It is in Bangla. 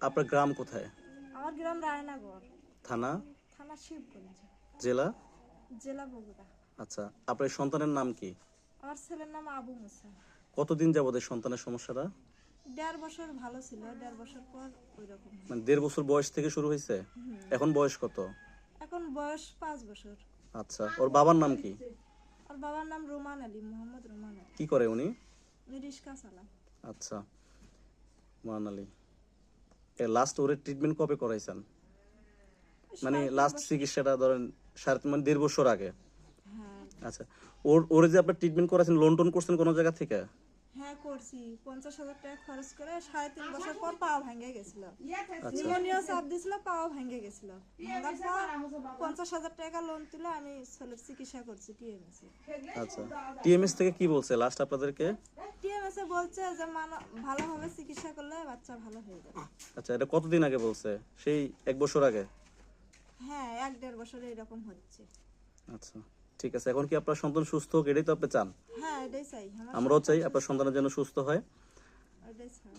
আপনার গ্রাম কোথায়? আমার গ্রাম রায়নগর, থানা? থানা শিবগঞ্জ, জেলা? জেলা বগুড়া। আচ্ছা, আপনার সন্তানের নাম কি? আমার ছেলের নাম আবু মুসা। কতদিন যাবত এই সন্তানের সমস্যাটা? 1.5 বছর ভালো ছিল, 1.5 বছর পর ওই রকম। মানে 1.5 বছর বয়স থেকে শুরু হয়েছে? এখন বয়স কত? এখন বয়স 5 বছর। আচ্ছা, ওর বাবার নাম কি? আর বাবার নাম রোমান আলী, মোহাম্মদ রোমান আলী। কি করে উনি? উনি রিক্সা চালান। আচ্ছা, মান আলী। লাস্ট ওর ট্রিটমেন্ট কবে করাইছেন? মানে 3.5 লাস্ট বছর। চিকিৎসাটা ধরেন মানে 1.5 বছর আগে। হ্যাঁ আচ্ছা, ওর যে আপনি ট্রিটমেন্ট করাছেন, লোন টোন করছেন কোনো জায়গা থেকে? হ্যাঁ করছি, 50,000 টাকা খরচ করে 3.5 বছর পর পা ভেঙে গেছিল। আচ্ছা নিউমোনিয়া চাপ দিছিল, পাও ভেঙে গেছিল। ভাঙার পর 50,000 টাকা লোন তুলে আমি ছেলের চিকিৎসা করছি টিএমএসে। আচ্ছা, টিএমএস থেকে কি বলছে লাস্ট আপনাদেরকে? টিএমএসে বলছে যে ভালোভাবে চিকিৎসা করলে বাচ্চা ভালো হয়ে যাবে। আচ্ছা, এটা কতদিন আগে বলছে? সেই 1 বছর আগে? হ্যাঁ 1.5 বছরে এরকম হচ্ছে। আচ্ছা, ঠিক আছে। এখন কি আপনার সন্তান সুস্থ হোক, এটাই তো আপনি চান? হ্যাঁ এটাই চাই, আমার আমরাও চাই আপনার সন্তানের যেন সুস্থ হয়। এটাই চাই।